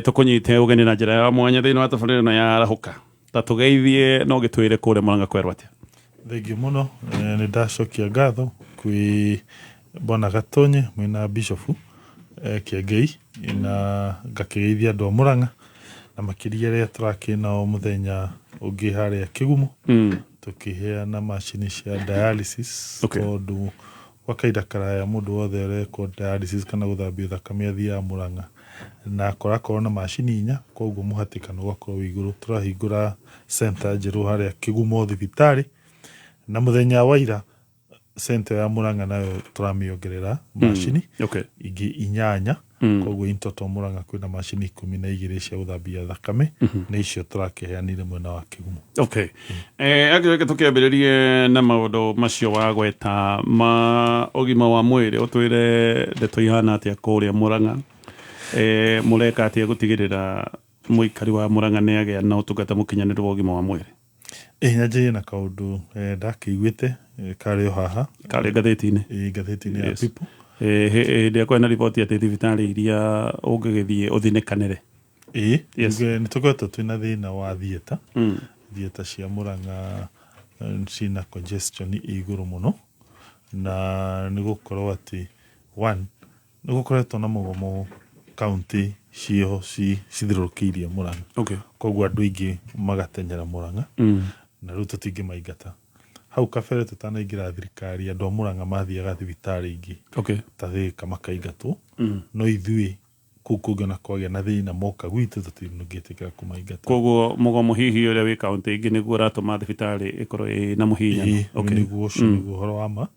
tukunyite ugeni na njira ya mwanya thiini wa tabarĩra ĩno ya Rahuka ta tugeithie no gĩtwĩre kũrĩa Murang'a kwerwo atĩa. Thengiũ mũno nĩ ndacokia ngatho kwĩ Bwana Gatonye mwĩna bishofu Kĩengei na ngakĩgeithia andũ a Murang'a na makĩria rĩrĩa tũrakĩna o mũthenya ũngĩ harĩa Kĩgumo tũkĩheana macini cia dialysis tondũ gwa kahinda karaya mũndũ wothe ũrekwo dialysis kana gũthambio thakame athiaga Murang'a na korakorwo na macini 4 koguo mũhatĩkano ũgakorwo wĩ igũrũ. Tũrahingũra center njerũ harĩa Kĩgumo thibitarĩ na mũthenya wa ira center ya Murang'a nayo tũramĩongerera macini ingĩ 8 koguo intoto Murang'a kwĩna macini 12 cia gũthambia thakame na icio tũrakĩheanire mwena wa Kĩgumo. Agĩrĩke tũkĩambĩrĩrie na maũndũ macio wa gweta ma ũgima wa mwĩrĩ ũtwĩre ndeto ihana atĩa kũrĩa Murang'a mũreka atĩa gũtigĩrĩra mũikari wa Murang'a nĩ agĩa na ũtungata mũkinyanĩru wa ũgima wa mwĩrĩ. Nyanjĩrĩe na kaũndũ ndakĩiguĩte karĩ o haha karĩ ngathĩti-inĩ ya People hĩndĩ ĩrĩa kwĩna riboti atĩ thibitarĩ iria ũngĩgĩthiĩ ũthinĩkanĩre. Nĩ tũkoretwo twĩna thĩna wa thieta cia Murang'a ciĩna congestion igũrũ mũno na nĩ gũkorwo atĩ nĩ gũkoretwo na mũgomo kaunti ciĩho cithiũrũrũkĩirie Murang'a koguo andũ aingĩ magatenyera Murang'a na rĩu tũtingĩmaingata. Hau kabere tũtanaingĩra thirikari andũ a Murang'a mathiaga thibitarĩ ingĩ ta Thĩka makaingatwo no ithuĩ kũu kũngĩ ona kwagĩa na thĩna moka gwitũ tũtingĩtĩkĩra kũmaingata. Koguo mũgomo hihi ũrĩa wĩ kaunti ingĩ nĩguo ũratũma thibitarĩ ĩkorwo ĩna mũhihinyano. Nĩguo ũcio nĩguo ũhoro wa ma.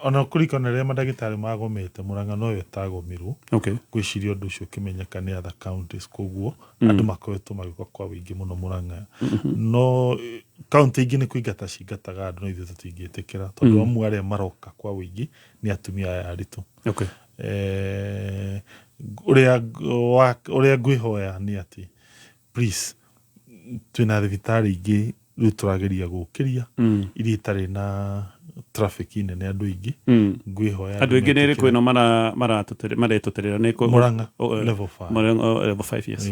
Ona kũringana rĩrĩa mandagĩtarĩ magomete Murang'a noyo ĩtagomirwo gwĩciria ũndũ ũcio ũkĩmenyeka nĩ other counties koguo andũ makoretwo magĩũka kwa wĩingĩ mũno Murang'a no kaunti ingĩ nĩ kũingata cingataga andũ no ithuĩ tũtingĩtĩkĩra tondũ amwe arĩa maroka kwa wĩingĩ nĩ atumia aya aritũ. Ũrĩa ngwĩhoya nĩ atĩ please twĩna thibitarĩ ingĩ rĩu tũrageria gũkĩria iria itarĩ na traffic nene andũ aingĩ ngwĩhoya andũ aingĩ nĩ rĩkũ ĩno maretũtĩrĩra nĩ Murang'a level 5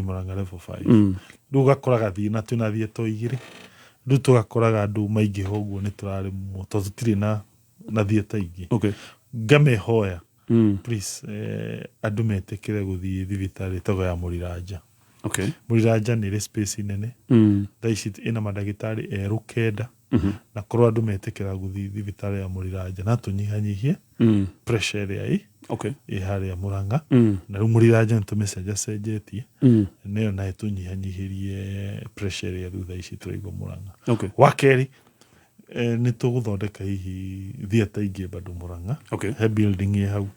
Murang'a level 5 rĩu gakoraga thina twĩna thieto 2 rĩu tũgakoraga andũ maingĩ ũguo nĩ tũraremwo tondũ tũtirĩ na thieta ingĩ. Ngamehoya please andũ metĩkĩre gũthiĩ thibitarĩ ĩtagwo ya Mũriranja. Mũriranja nĩ ĩrĩ space nene thaa ici ĩna mandagĩtarĩ erũ 9 na korwo andũ metĩkĩra gũthiĩ thibitarĩ ya Mũriranja na tũnyihanyihie pressure ĩrĩa ĩ harĩa Murang'a na rĩu Mũriranja nĩ tũmĩcenjetie nĩyo nayo tũnyihanyihĩrie pressure ĩrĩa thutha ici tũraigua Murang'a. Wa kerĩ nĩ tũgũthondeka hihi thieta ingĩ bado Murang'a he building ĩ hau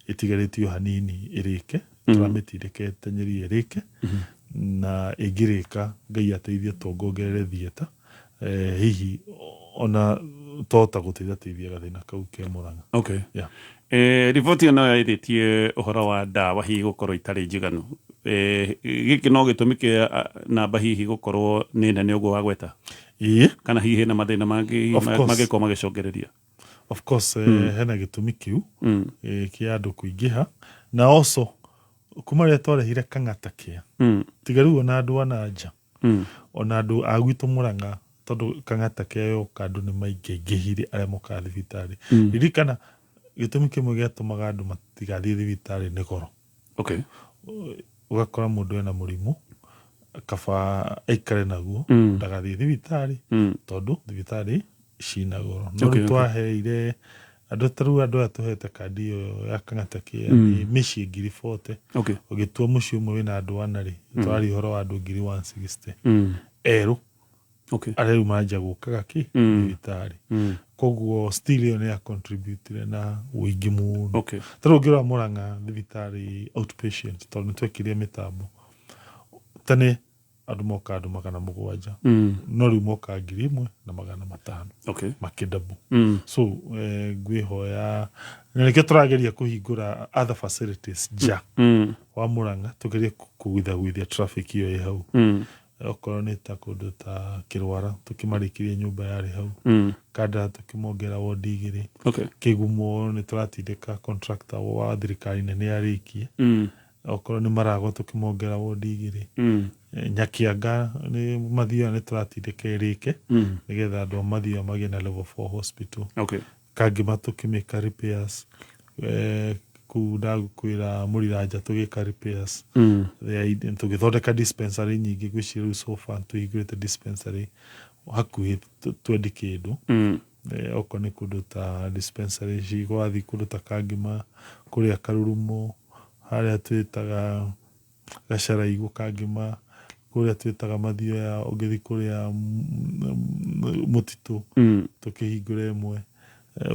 ĩtigarĩtio hanini ĩrĩke tũramĩtindĩka ĩtenyerie ĩrĩke na ĩngĩrĩka Ngai ateithie tuongerere thieta hihi ona tota gũteithia gathĩna kau kĩa Murang'a. Riboti ĩno yaithĩtie ũhoro wa ndawa hihi gũkorwo itarĩ njiganu gĩkĩ no gĩtũmi kĩa namba hihi gũkorwo nĩ nene ũguo wa gweta kana hihi na mathĩna mangĩkorwo magĩcũngĩrĩria. Of course hena gĩtũmi kĩu kĩa andũ kũingĩha na also kuma rĩrĩa twarehire Kang'ata kĩa tiga rĩu ona andũ ana nja ona andũ a gwitũ Murang'a tondũ Kang'ata kĩa yoka andũ nĩ maingĩhire arĩa mokaga thibitarĩ. Ririkana gĩtũmi kĩmwe gĩatũmaga andũ matigathiĩ thibitarĩ nĩ goro. Ũgakora mũndũ ena mũrimũ kaba aikare naguo ndagathiĩ thibitarĩ tondũ thibitarĩ cina goro. No rĩu twaheire andũ aya tũhete kandi ĩyo ya Kang'ata kĩa nĩ mĩciĩ 40,000 ũgĩtua mũciĩ ũmwe wĩna andũ 4 twarĩ ũhoro wa andũ 160 erũ arĩa rĩu manjia gũkaga thibitarĩ koguo still ĩyo nĩ ya contribute na wĩingĩ mũno. Tarĩu ũngĩrora Murang'a thibitarĩ outpatient tondũ nĩ twekĩrire mĩtambo tene andũ moka andũ 700 no rĩu moka 1,500 makĩdabu. So ngwĩhoya na nĩkĩo tũrageria kũhingũra other facilities nja wa Murang'a tũgerie kũgwithagwithia traffic ĩyo ĩ hau okorwo nĩ ta kũndũ ta Kĩrwara tũkĩmarĩkĩrie nyũmba yarĩ hau Kandara tũkĩmongerera wodi 2 Kĩgumo nĩ tũratindĩka contractor wa thirikari nene yarĩkie okorwo nĩ maragwa tukimongera wodi igiri nyakianga ni mathio ni turatindika irike nigetha andu mathio magi na level 4 hospital kangima tukimeka repairs kudagukwira muriranja tugika repairs tugithondeka dispensary nyingi gwiciru so far tuhingurite dispensary hakuhi 20 kindu oko ni kundu ta dispensary cigwathi kundu ta kangima kuria karurumo haria twitaga gacaraigu kangima kuria twitaga mathio ya ugithi kuria mutitu tukihingura imwe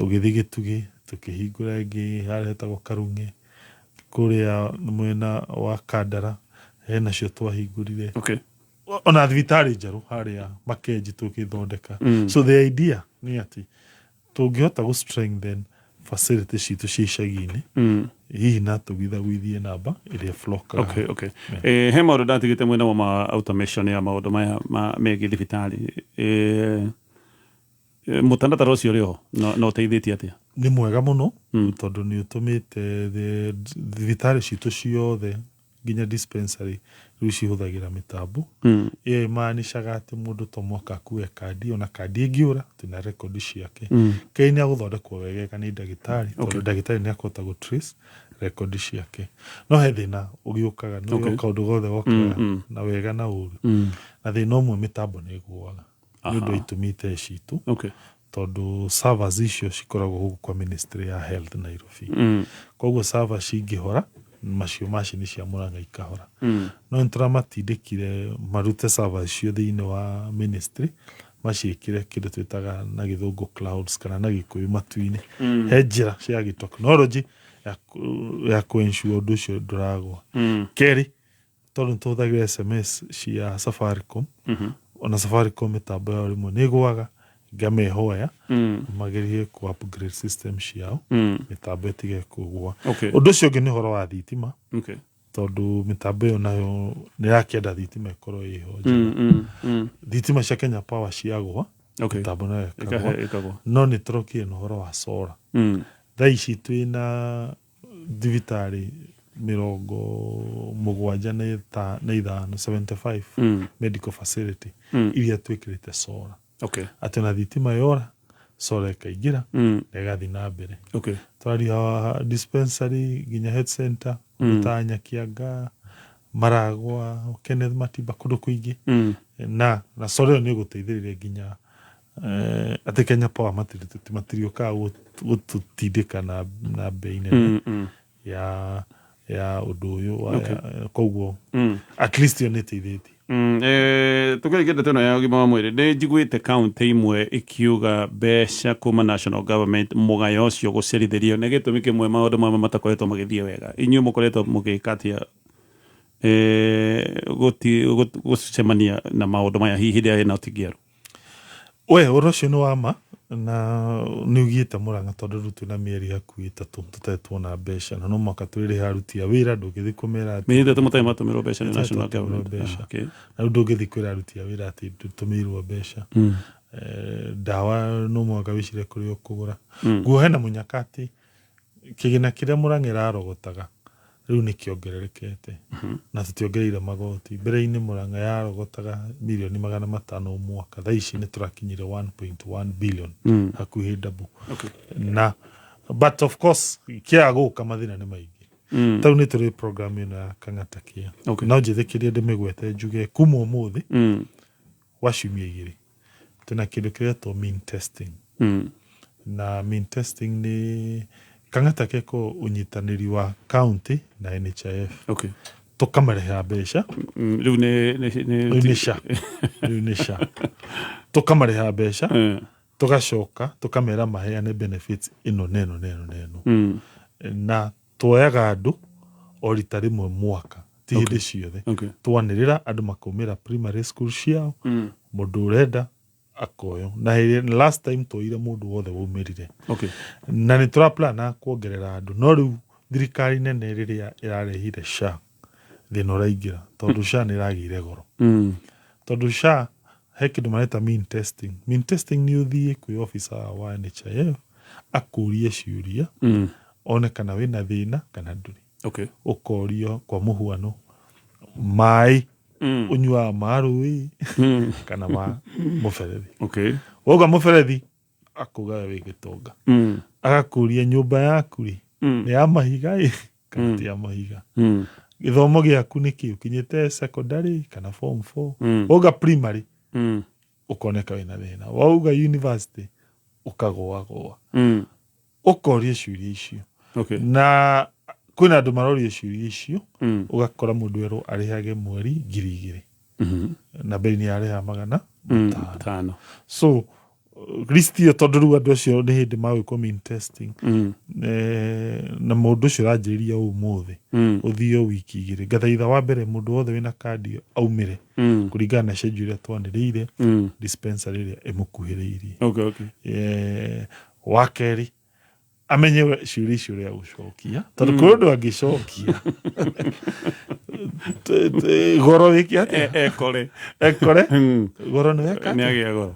ugithi gitugi tukihingura ingi haria hetagwo karunge kuria mwena wa Kandara hena cio twahingurire ona thibitari njeru haria makenji tukithondeka so the idea ni ati tungihota go strengthen facility citu cicagi-ini hihi na tugithagwithie namba iria floka he maundu ndatigite mwena wa automation ya maundu maya megi thibitari mutandatara ucio rio no teithitie atia ni mwega muno tondu ni utumite thibitari citu ciothe ginya dispensary riu cihuthagira mitambo imaanishaga ati mundu to mwaka kuwe kandi ona kandi ingiura tuna record ciake kaini aguthondekwo wegeka ni ndagitari tondu ndagitari ni akota go trace record ciake no he thina ugiukaga no kaundu gothe gokaga na wega na uru na thina umwe mitambo ni guaga ni undu itumite citu tondu servers icio cikoragwo huku kwa ministry ya health Nairobi koguo servers cingihora macio machine cia Murang'a ikahora no nturamatindikire marute servers cio thiini wa ministry maciikire kindu twitaga na githungu clouds kana na gikuyu matu-ini he njira cia technology ya kuensure undu ucio nduragwa keri tondu tuthagira SMS cia Safaricom ona Safaricom mitambo yao rimwe ni gwaga ngamehoya magirie ku upgrade system ciao mitambo itige kugwa undu ucio ngi ni horo wa thitima tondu mitambo yo nayo ni yakienda thitima ikorwo iho thitima cia Kenya Power ciagwa mitambo nayo ikagwa no ni trokie no horo wa solar thaici twina thibitari 75 medical facility iria twikirite solar ati na thitima yora solar ikaingira negathi na mbere twaria dispensary ginya health center utanya kianga maragwa Kenneth Matiba kundu kuingi na solar ni guteithiriria ginya ati Kenya Power matirio ka gututindika na bei nene ya undu uyu koguo at least yo niteithiti tukirikite teno ya ugima wa mwiri ni njiguite county imwe ikiuga besha kuma national government mugayo ucio gucerithirio ni gitumi kimwe maundu mama matakoretwo magithie wega inyu mukoretwo mugikatia gucemania na maundu maya hihi ria na utingiaru we urocio ni wama na niugite Murang'a tondu rutu na mieri hakuhi 3 tutetwo na besha na no mwaka twiri harutia wira ndugithi kumera ati mieri 3 mutai matumiro besha ni national government na ndugithi kwira arutia wira ati tutumirwo besha dawa no mwaka wicire kuri okugura guo hena munyakati kigina kiria Murang'a rarogotaga riu ni kiongererekete na tutiongereire magoti mbere-ini Murang'a yarogotaga milioni 500 mwaka thaici ni turakinyire 1.1 billion hakuhi double na but of course kiaguka mathina ni maingi tau ni turi program ina Kang'ata kia no njithikirie ndimigwete njuge kuma umuthi washumia igiri tuna kindu kiretwo mean testing na mean testing ni Kang'ata keko unyitaniri wa county na NHIF tukamareha besha riu ni sha tukamareha besha tugacoka tukamera maheane benefits ino neno na tuoyaga andu orita rimwe mwaka ti hindi ciothe twanirira andu makumira primary school ciao mundu urenda akoyo na last time toire mundu wothe waumirire na ni tura plan kuongerera andu no riu thirikari nene riria irarehire SHA thino raingira tondu SHA ni ragire goro tondu SHA he kindu mareta mean testing ni uthie kwi officer wa NHIF akurie ciuria one kana wina thina kana nduri ukorio kwa muhuano mai unywa marui kana ma muberethi woga muberethi akuga we gitonga agakuria nyumba yaku ri ni ya mahiga kana ti ya mahiga githomo giaku ni ki ukinyite secondary kana form 4 woga primary ukoneka wina thina woga university ukagwa ukoria ciuria icio na kwina andu maroria ciuria icio ugakora mundu ero arihage mweri 2,000 na bei ni ariha magana 5 so listi yo tondu ru andu acio ni hindi magwiko mean testing na mundu ucio ranjiriria umuthi uthio wiki 2 gathaitha wa mbere mundu wothe wina kandi aumire kuringana na schedule iria twaniriire dispensary iria imukuhiriirie wakeri amenye ciuria icio ria gucokia tondu kundu angicokia goro wiki ate ekore goro ni weka ni agia goro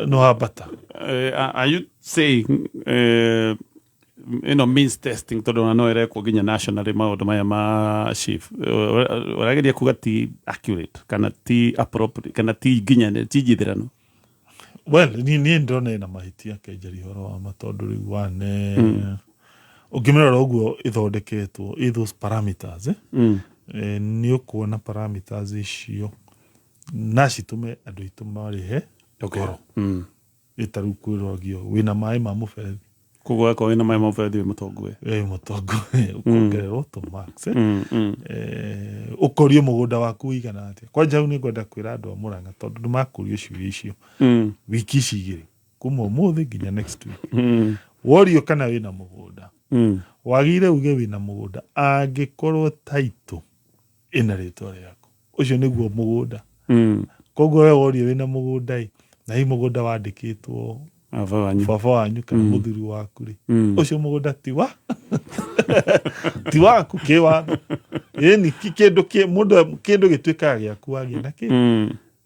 no abata are you saying means testing tondu no ere ko ginya national maundu maya ma chief warageria kuga ti accurate kana ti appropriate kana ti ginya ti jithirano well ni ndone na mahitia kenjeri horo wa matondu riu wane ukimira uguo ithondeketwo those parameters ni ukuona parameters icio na citume andu itu marihe goro itaru kwirogio wina mai ma muberethi kugwa ko wina mai ma muberethi mutongu ukongererwo to max ukorio mugunda waku igana atia kwa jau ni ngwenda kwira andu amuranga tondu ndumakurio ciuria icio wiki cigiri kuma umuthi nginya next week worio kana wina mugunda wagire uge wina mugunda angikorwo title ina ritwa riaku ucio niguo mugunda koguo we worio wina mugunda na hi mugunda wandikitwo baba wanyu kana muthuri waku ri ucio mugunda ti waku kiwa ni kindu kindu gitwikaga giaku wagia na ki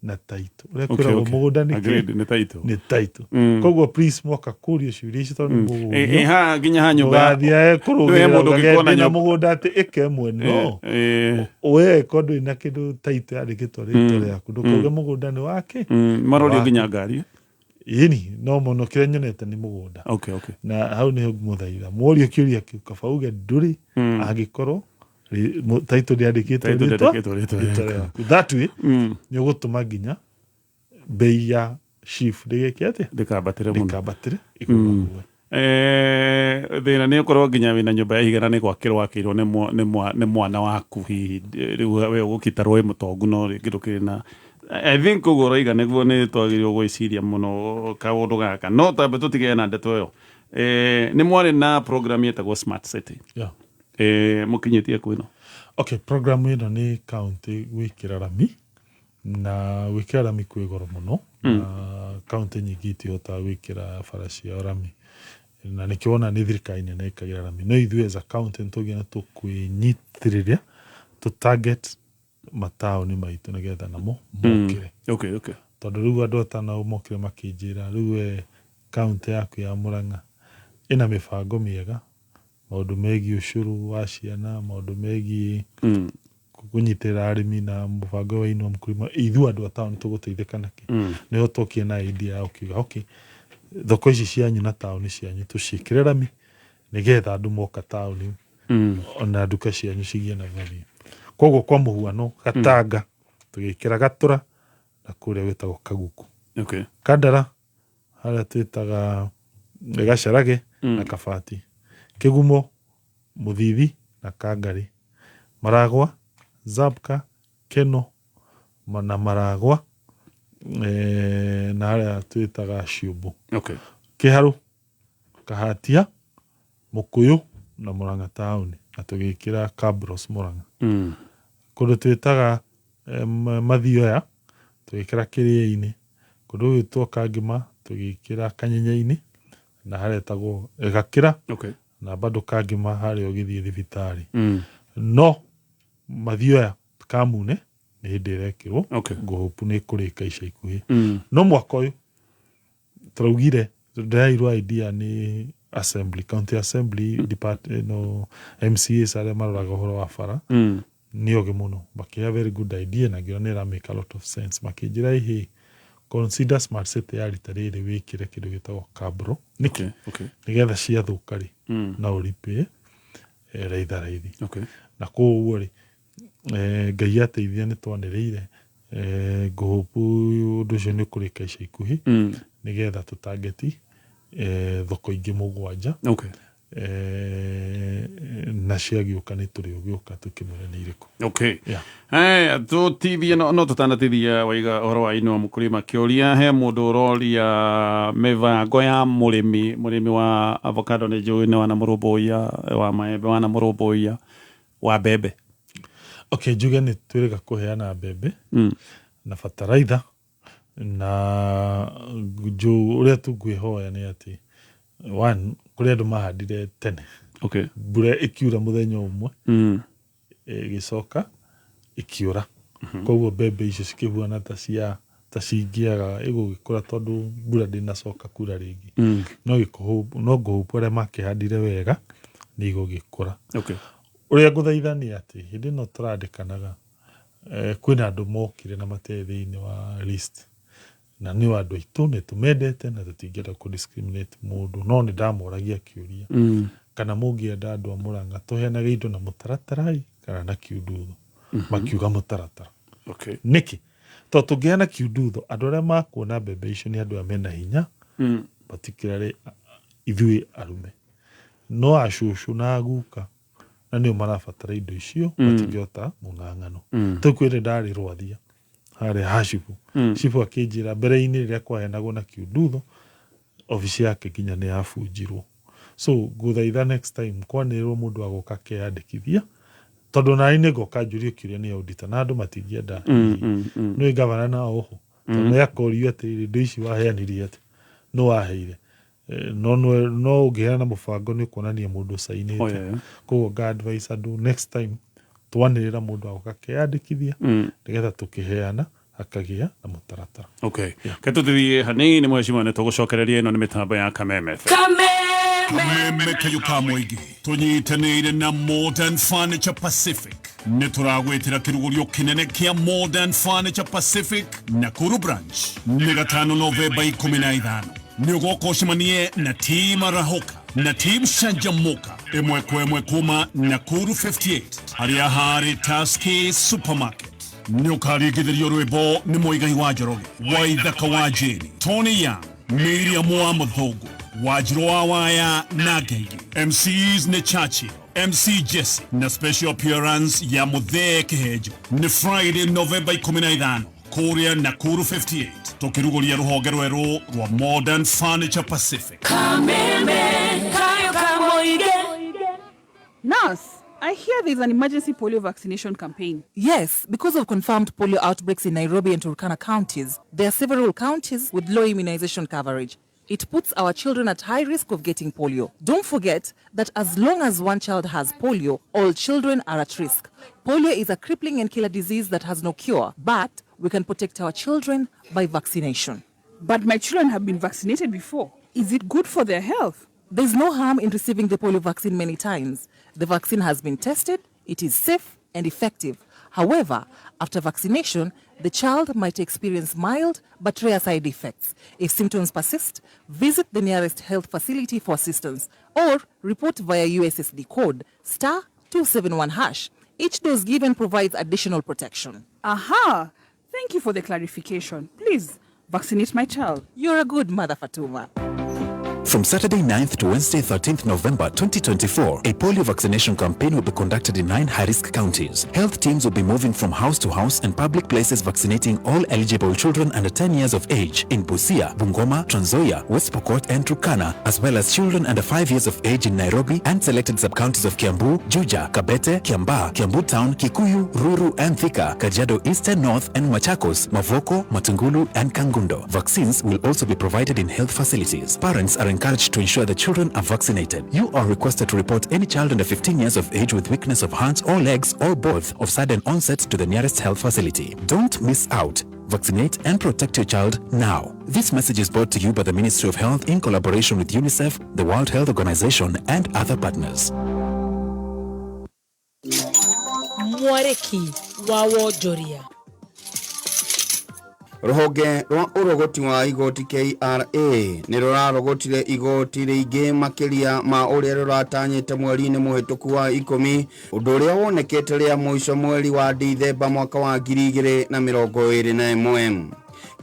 na title urekwira mugunda ni title koguo please moka kurio ciuria icio tondu mugunda ha ginya ha nyumba wathia kurugira mundu gikona na mugunda ati ikemwe no we kondu ina kindu title yandikitwo ritwa riaku ndukuge mugunda ni wake marorio ginya ngari no mono kire nyonete ni mugunda na hau ni muthaitha mworio kiuria kiu kabauge nduri agikorwo title yandikitwo ritwa that way ni gutuma ginya bei ya chief ndigekiate ndikabatire ikuwe thina ni ukorwo ginya wina nyumba ya igana ni gwakirwo akirwo ni mwana waku hihi riu we ugukitarwo mutongu no ringirukire na I think ugoro iga niguo ni twagirio gwiciria muno kaundu gaka no tambe tutige na ndeto yo ni mwari na program yetagwo smart city mukinyitie kwino program ino ni county wikira rami na wikira rami kwi goro muno na county nyingi itihota wikira farasi ya rami na nikiona ni thirikari nene ikagira rami no ithuĩ as a county tugiana tukwinyitirĩria to target mataoni maitu nigetha namo mokire tondu riu andu atana mokire makinjira riu county yaku ya Murang'a ina mibango miega maundu megi ushuru wa ciana maundu megi kunyitira arimi na mubango wa inua mkulima ithu andu atana tuguteithika naki niho tokie na idea ya ukiuga thoko ici cianyu na taoni cianyu tucikire rami nigetha andu moka taoni ona nduka cianyu cigie na thoni koguo kwa muhuano Gatanga tugikira Gatura na kuria wetagwo Kaguku Kandara haria twitaga Gacarage na Kabati Kigumo Muthithi na Kangari Maragwa Zabka Keno na Maragwa na haria twitaga Ciumbu Kiharu Kahatia Mukuyu na Murang'a taoni na tugikira Kabros Murang'a kundu twitaga Mathioya tugikira Kiria-ini kundu gwitwo Kangima tugikira Kanyenya-ini na haretagwo Gakira na bado Kangima haria ugithie thibitari no Mathioya Kamune ni hindi irekirwo nguhupu ni kurika ica ikuhi no mwaka uyu turaugire ndirairwo idea ni assembly, county assembly, MCAs arĩa maroraga ũhoro wa bara nĩ oge mũno, makĩha very good idea na ngiona nĩ make a lot of sense, makĩnjĩra ihe consider smart city ya rita rĩrĩ wĩkĩre kĩndũ gĩtagwo kabro nĩkĩ nĩgetha ciathũka rĩ na ũripĩ raithi na koguo rĩ Ngai ateithia nĩ twanĩrĩire ngũhopu ũndũ ũcio nĩ ũkũrĩka ica ikuhĩ nĩgetha tũtangeti thoko ingĩ mũgwanja na ciagĩũka nĩ tũrĩ ũgĩũka tũkĩmũre nĩ irĩkũ tũtithie no tũtanatithia waiga ũhoro wa inua mũkũrĩma kĩũria he mũndũ ũroria mĩbango ya mũrĩmi wa avocado nĩ njũĩ nĩ wana mũrũmbũiya wa maembe wana mũrũmbũiya wa mbembe njuge nĩ twĩrĩga kũheana mbembe na bataraitha na ũrĩa tũngĩhoya nĩ atĩ one kũrĩ andũ mahandire tene mbura ĩkiura mũthenya ũmwe ĩgĩcoka ĩkiura koguo mbembe icio cikĩhuana ta cingĩaga ĩgũgĩkũra tondũ mbura ndĩnacoka kura rĩngĩ no ngũhopu arĩa makĩhandire wega nĩ igũgĩkũra ũrĩa ngũthaitha nĩ atĩ hĩndĩ ĩno tũrandĩkanaga kwĩna andũ mokire na matee thĩinĩ wa list na nĩ andũ aitũ nĩ tũmendete na tũtingĩenda kũdiscriminate mũndũ no nĩ ndamoragia kĩũria kana mũngĩenda andũ a Mũrang'a tũheanage indo na mũtaratara kana na kiundutho makiuga mũtaratara nĩkĩ tondũ tũngĩheana kiundutho andũ arĩa makuona mbembe icio nĩ andũ a mena hinya particularly ithuĩ arume no acũcũ na aguka na nĩo marabatara indo icio matingĩhota mũng'ang'ano tũkwĩre ndarĩ rwathia harĩa hacibu cibu akĩnjĩra mbere-inĩ rĩrĩa kwaheanagwo na kiundutho ofici yake nginya nĩ yabunjirwo so ngũthaitha next time kwanĩrĩrwo mũndũ agoka akeyandĩkithia tondũ nani nĩ ngoka njũrie kĩũria nĩ auditor na andũ matingĩenda nĩ gavana na oho tondũ yakorio atĩrĩrĩ indo ici waheanirie atĩ no waheire no ũngĩheana mũbango nĩ kuonania mũndũ sainĩte koguo nga advice andũ next time twanĩrĩra mũndũ agoka akeyandĩkithia nĩgetha tũkĩheana akagĩa na mũtaratara ketũthiĩ hanini mheshimiwa nĩ tũgũcokereria ĩno nĩ mĩtambo ya Kameme kayuka mũingĩ tũnyitanĩire na Modern Furniture Pacific nĩ tũragwĩtĩra kĩrugũrio kĩnene kĩa Modern Furniture Pacific Nakuru branch nĩ 5 Novemba 15 nĩ ũgoka ũcemanie na timu Rahoka na timu Shanjamoka ĩmwe kwa ĩmwe kuma Nakuru 58 harĩa harĩ Taski Supermarket nĩ ũkaringithĩrio rwĩmbo nĩ Mũigai wa Njoroge Waithaka wa Jane Tony Young Miriam wa Mũthũngũ Wajiro wa Waya na Ngeigi MCs nĩ Churchill MC Jesse na special appearance ya Muthee Kihejo nĩ Friday November 15 kũrĩa Nakuru 58 tũkĩrugũria rũhonge rwerũ rwa Modern Furniture Pacific Nurse, I hear there's an emergency polio vaccination campaign. Yes, because of confirmed polio outbreaks in Nairobi and Turkana counties, there are several counties with low immunization coverage. It puts our children at high risk of getting polio. Don't forget that as long as one child has polio, all children are at risk. Polio is a crippling and killer disease that has no cure, but we can protect our children by vaccination. But my children have been vaccinated before. Is it good for their health? There's no harm in receiving the polio vaccine many times. The vaccine has been tested, it is safe and effective. However, after vaccination, the child might experience mild but rare side effects. If symptoms persist, visit the nearest health facility for assistance or report via USSD code *271#. Each dose given provides additional protection. Aha! Thank you for the clarification. Please, vaccinate my child. You're a good mother, Fatuma. From Saturday 9th to Wednesday 13th November 2024, a polio vaccination campaign will be conducted in 9 high-risk counties. Health teams will be moving from house to house and public places vaccinating all eligible children under 10 years of age in Busia, Bungoma, Trans Nzoia, West Pokot and Turkana, as well as children under 5 years of age in Nairobi and selected sub-counties of Kiambu, Juja, Kabete, Kiambaa, Kiambu Town, Kikuyu, Ruru and Thika, Kajiado East and North and Machakos, Mavoko, Matungulu and Kangundo. Vaccines will also be provided in health facilities. Parents are encouraged to ensure the children are vaccinated. You are requested to report any child under 15 years of age with weakness of hands or legs or both of sudden onset to the nearest health facility. Don't miss out. Vaccinate and protect your child now. This message is brought to you by the Ministry of Health in collaboration with UNICEF, the World Health Organization, and other partners. Mwareki wa wonjoria. Ruhonge rwa urogoti wa igoti KRA ni rurarogotire igoti ringi makiria ma uria ruratanyite mweri-ini muhituku wa 10 undu uria wonekete ria muico mweri wa Dithemba mwaka wa 2021.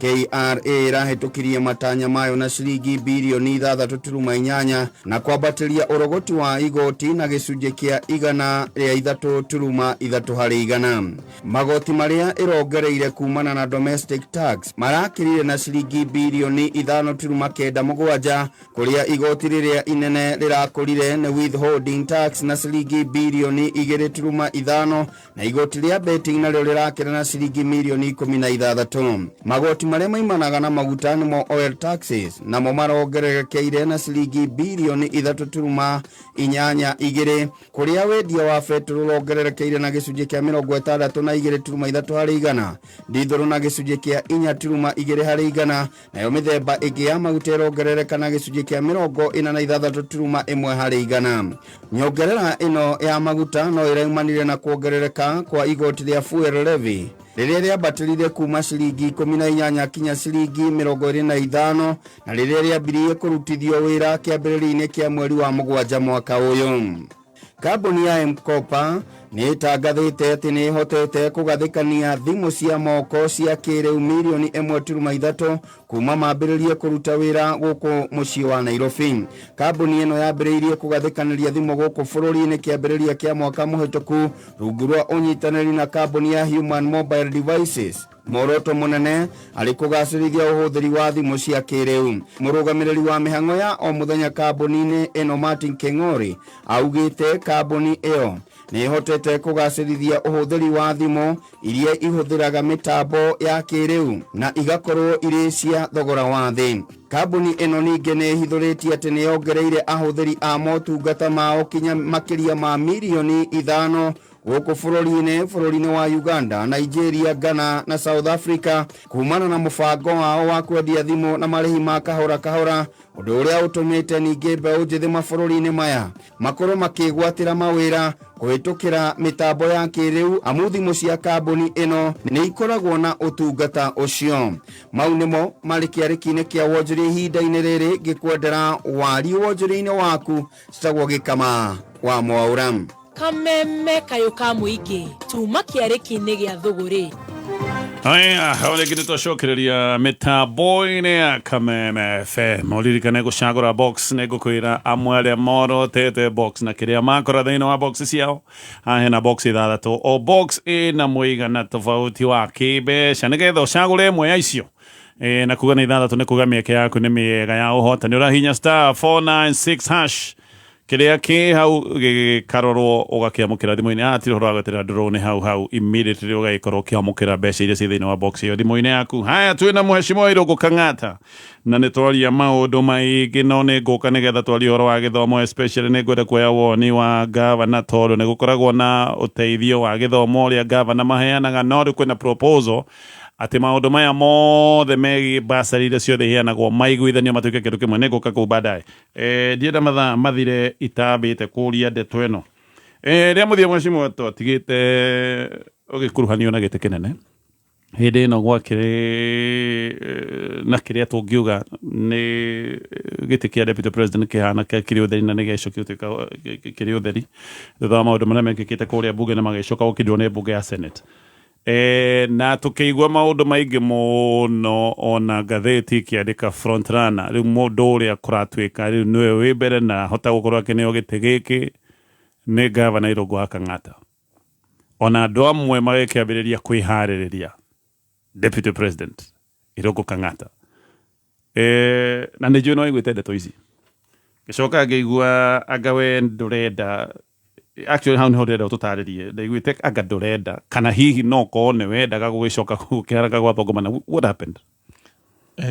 KRA irahitukirie matanya mayo na ciringi bilioni 6.8 na kwambatiria urogoti wa igoti na gicunje kia 3.3 harĩ igana. Magoti maria irongereire kumana na domestic tax marakirire na ciringi bilioni 5.97 kuria igoti riria inene rirakorire ni withholding tax na ciringi bilioni 2.5 na igoti ria betting naryo rirakira na ciringi milioni 16. Magoti maria maimanaga na maguta nimo oil taxes namo marongererekeire na ciringi bilioni 3.82 kuria wendia wa petrol urongererekeire na gicunje kia 62.3 harĩ igana, dithero na gicunje kia 4.2 harĩ igana, nayo mithemba ingi ya maguta irongerereka na gicunje kia 46.1 harĩ igana. Nyongerera ino ya maguta no iraumanire na kuongerereka kwa igoti ria fuel levy riria riambatirire kuma ciringi 18 kinya ciringi 25 na riria riambirie kurutithio wira kiambiririo-ini kia mweri wa 7 mwaka uyu. Kambuni ya M-Kopa ni itangathite ati ni ihotete kugathikania thimu cia moko cia kiriu milioni 1.3 kuma mambiririe kuruta wira guku mucii wa Nairobi. Kambuni ino yambiririe kugathikaniria thimu guku bururi-ini kiambiriria kia mwaka muhituku rungu rwa unyitaniri na kambuni ya Human Mobile Devices. Moroto munene ari kugacirithia uhuthiri wa thimu cia kiriu. Murugamiriri wa mihango ya o muthenya kambuni-ini ino Martin Keng'ori augite kambuni iyo ni ihotete kugacirithia uhuthiri wa thimu iria ihuthiraga mitambo ya kiriu na igakorwo iri cia thogora wa thi. Kambuni ino ninge ni ihithuritie ati ni yongereire ahuthiri a motungata mao kinya makiria ma milioni 5 guku bururi-ini wa Uganda, Nigeria, Ghana na South Africa kumana na mubango wao wa kwendia thimu na marihi ma kahora kahora, undu uria utumite ninge mbeũ njithi mabururi-ini maya makorwo makigwatira mawira kuhitukira mitambo ya kiriu amu thimu cia kambuni ino ni ikoragwo na utungata ucio. Mau nimo mari kiariki-ini kia wonjoria ihinda-ini riri gikwendera wari wonjoria-ini waku citagwo gikama wa Mwaura. Kameme kayo ka muingi tuma kiariki-ini gia thuguri. Aya, hawale kite twacokiriria mitambo-ini ya Kameme FM. Uririkane gucagura box ni gukwira amwe aria morotete box na kiria makora thiini wa box ciao. Hena box 6 o box ina muigana tofauti wa kibeca nigetha ucagure imwe ya icio. Na kuga ni 6 ni kuga mieke yaku ni miega ya uhotani urahinya *496# kiria ki hau gikarorwo ugakiamukira thimu-ini atiro rwagotera drone hau immediately ugaikoro kiamukira mbeca iria ci thiini wa box iyo thimu-ini yaku. Haya twina muheshimiwa Irungu Kang'ata na ni twaria maundu maingi no ni nguka nigetha twaria horo wa githomo especially ni ngwenda kuoya woni wa gavana tondu ni gukoragwo na uteithio wa githomo uria gavana maheanaga no ri kwina proposal ati maundu maya mothe megi basari iria ciothe iheanagwo maiguithanio matuike kindu kimwe. Ni nguka kuu baadaye. Ndienda mathaa mathire itambite kuria ndeto ino ria muthia mheshimiwa twatigite ugikuruhanio na gite kinene hindi ino gwakire na kiria tungiuga ni gite kia deputy president kihana kiri utheri na nigecokia utuika kiri utheri thutha wa maundu maria mekikite kuria bunge na magicoka gukindwo ni bunge ya senate. Na tukiigua maundu maingi muno ona gatheti kiandika front runner riu mundu uria kuratwika riu niwe wi mbere na hota gukorwo akineo gite giki ni gavana Irungu Kang'ata. Ona andu amwe magikiambiriria kwihaririria deputy president Irungu Kang'ata. Na ni njui no igwite ndeto ici gicoka ngeigua agawe ndurenda actually how no ndurenda tutaririe ndaiguite anga ndurenda kana hihi no ko ne wendaga gugicoka gukiharaga gwa thongomana. What happened?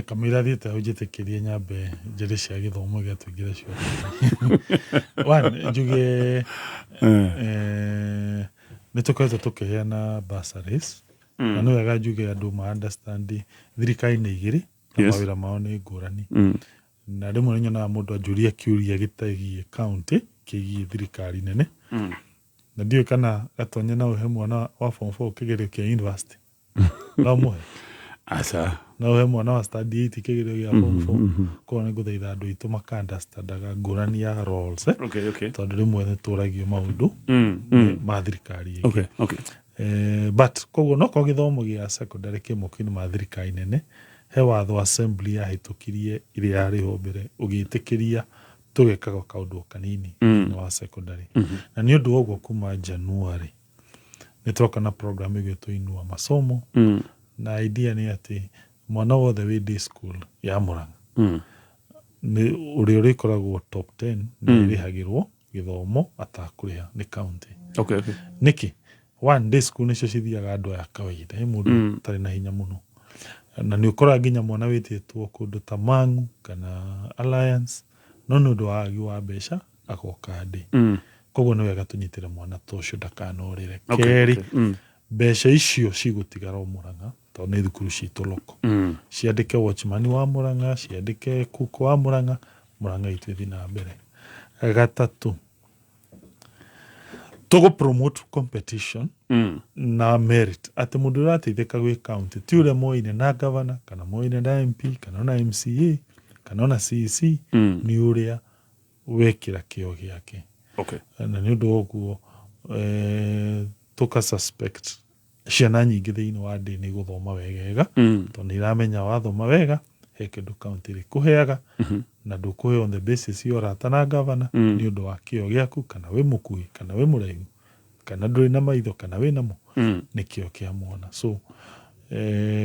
Kamira thiete hujitekirie nyambe njiri cia githomo gia tuingire cio one njuge nitukoretwo tukiheana bursaries na no wega njuge andu ma understand thirikari nĩ igĩrĩ na mawĩra mao nĩ ngũrani na rĩmwe nĩ nyonaga mũndũ anjũria kĩũria gĩtagiĩ county kĩgiĩ thirikari nene na ndiũĩ kana Gatonye no ũhe mwana wa form 4 kĩgerio kĩa university no mũhe aca no ũhe mwana wa study 8 kĩgerio gĩa form 4 kwa nĩ gũthaitha andũ aitũ makandastandaga ngũrani ya roles tondũ rĩmwe nĩ tũragio maũndũ ma thirikari but koguo no ko gĩthomo gĩa secondary kĩmũkĩni ma thirikari nene he watho assembly yahĩtũkirie ĩrĩa yarĩ ho mbere ũgĩtĩkĩria tũgekaga kaũndũ kanini wa secondary na nĩ ũndũ ũguo kuma January nĩ tũroka na program ĩgĩtwo Inua Masomo na idea nĩ atĩ mwana wothe wĩ day school ya Murang'a nĩ ũrĩa ũrĩkoragwo top 10 nĩ rĩhagĩrwo gĩthomo atakũrĩha nĩ county nĩkĩ one day school nĩcio cithiaga andũ aya kawaida mũndũ tarĩ na hinya mũno na nĩ ũkora nginya mwana wĩtĩtwo kũndũ ta Mang'u kana Alliance no nĩ ũndũ wa agi wa mbeca agoka ndĩ koguo nĩ wega tũnyitĩre mwana ta ũcio ndakanorĩre kerĩ mbeca icio cigũtigara o Murang'a tondũ nĩ thukuru citũ loko ciandĩke watchman wa Murang'a ciandĩke kuko wa Murang'a itũ ĩthiĩ na mbere gatatũ tugo promote competition na merit atĩ mũndũ ũrateithĩka gwĩ county ti ũrĩa moine na governor kana moine na MP kana na MCA kana na CC nĩ ũrĩa wekĩra kĩo gĩake na nĩ ũndũ ũguo tuka suspect ciana nyingĩ thĩinĩ wa ndĩ nĩ gũthoma wegega tondũ nĩ iramenya wathoma wega he kĩndũ county ĩkũheaga na ndũkũhe on the basis ya ũrata na governor nĩ ũndũ wa kĩo gĩaku kana wĩ mũkuhĩ kana wĩ mũraihu kana ndũrĩ na maitho kana wĩ namo nĩ kĩo kĩa mwana so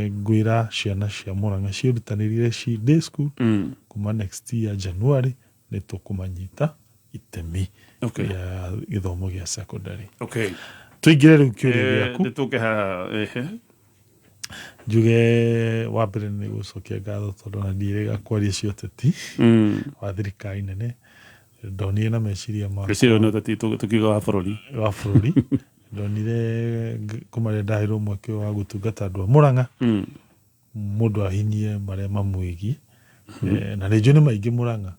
ngwĩra ciana cia Murang'a ciĩrutanĩrie ci day school kuma next year January nĩ tũkũmanyita itemi ya gĩthomo gĩa secondary tuingire rĩu kĩũria gĩaku nĩtũkĩha njuge wa mbere nĩ gũcokia ngatho tondũ na ndirĩga kwaria cio ũteti wa thirikari nene ndonire na meciria ma gĩcirio nĩ ũteti tũkiuga wa bũrũri ndonire kũmarĩa ndaheirwo mweke wa gũtungata andũ a Murang'a mũndũ ahinyie marĩa mamwĩgiĩ na nĩ njũĩ nĩ maingĩ Murang'a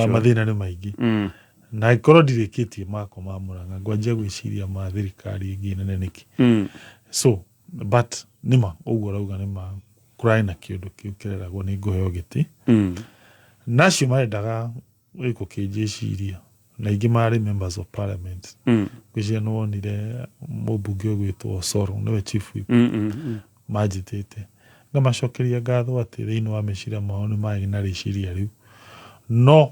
mathĩna nĩ maingĩ na ikorwo ndirĩkĩtie makwa ma Murang'a ngwanjia gwĩciria ma thirikari ĩngĩ nene nĩki so but nima ũguo rauga nĩma kũrarĩ na kĩũndũ kĩu kĩreragwo nĩ ngũheo gĩtĩ nacio marendaga gĩkũ kĩnjĩciria na ingĩ marĩ members of parliament ngwĩciria nĩ wonire mũmbunge ũgwĩtwo Soro nĩwe chief whip manjĩtĩte ngamacokeria ngatho atĩ thĩinĩ wa meciria mao nĩ marĩ na rĩciria rĩu no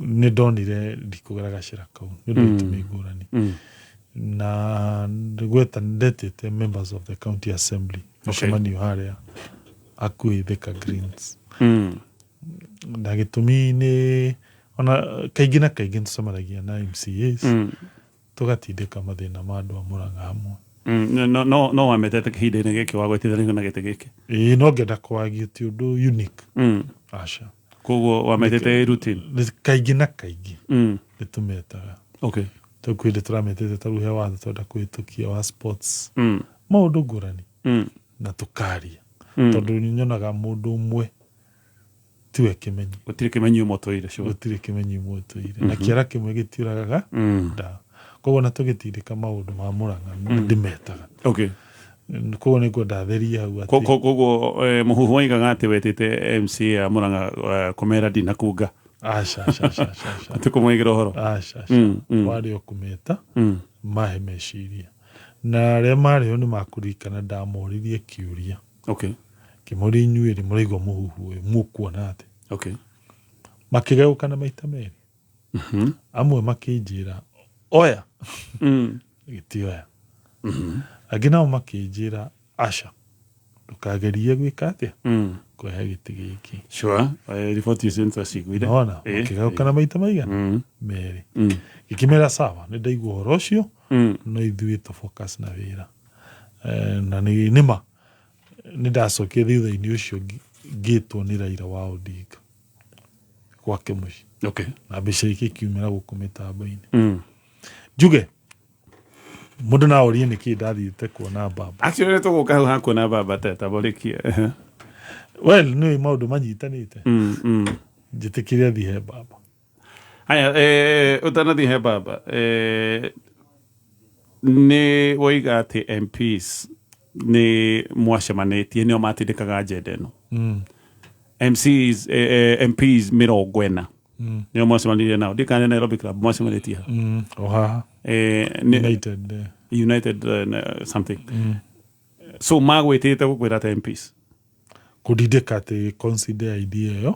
nĩ ndonire ndikũgera gacĩra kau nĩ ũndũ itũmi ngũrani na gweta ndetete members of the county assembly mũcemanio harĩa akuĩ Thika Greens na gĩtũmi nĩ ona kaingĩ na kaingĩ tũcemanagia na MCAs tũgatindĩka mathĩna ma andũ a Murang'a hamwe no wametete kĩhinda-inĩ gĩkĩ wa gwĩtithania na gĩtĩ gĩkĩ no ngenda kwagia ti ũndũ unique aca koguo wametete routine kaingĩ na kaingĩ nĩ tũmetaga tũkwĩndĩ tũrametete tarĩu he watho twenda kũhĩtũkia wa sports maũndũ ngũrani na tũkaria tondũ nyonaga mũndũ ũmwe tiwe kĩmenyi gũtirĩ kĩmenyi ũmwe tũire na kĩara kĩmwe gĩtiũragaga nda koguo na tũgĩtindĩka maũndũ ma Murang'a ndĩmetaga koguo nĩ ngwenda theria hau atĩ koguo mũhuhu waigaga atĩ wetĩte MCA ya Murang'a kũmera ndinakunga atĩ kũmwĩgĩra ũhoro warĩ o kũmeta mahe meciria na arĩa marĩo nĩ makũririkana ndamoririe kĩũria kĩmoria inyuĩ rĩ mũraigua mũhuhu ũyũ mũkuona atĩ makĩgayũkana maita merĩ amwe makĩnjĩra oya gĩtioya angĩ nao makĩnjĩra aca ndũkagerie gwĩka atĩa kũhe gĩtĩ gĩkĩ riboti icio nĩtwaciguire ona makĩgayũkana maita maigana merĩ gĩkĩmera sawa nĩ ndaigua ũhoro ũcio no ithuĩ tũfocus na wĩra na nĩ nĩma ndacokia thutha-inĩ ũcio ngĩtwo nĩ Raila wa Odinga gwake mũciĩ. Okay. Na mbica iki kiumĩra gũkũ mĩtambo-inĩ. Njuge mũndũ na orie nĩkĩ ndathiĩte kuona baba. Actually tũgũka hau ha kuona baba teta borikie. Well, nĩ maũndũ manyitanĩte. Njĩtĩkĩre thiĩ he baba. Haya, utanathi he baba. Nĩ woiga atĩ MPs nĩ mwacemanĩtie nĩo matindĩkaga agenda ĩno. MPs 40 nĩo mwacemanirie nao. Ndikane Nairobi Club mwacemanĩtie ha. Oha. United something. So magwĩtĩte gũkwĩra ta MPs. Kũdindĩka atĩ consider idea ĩyo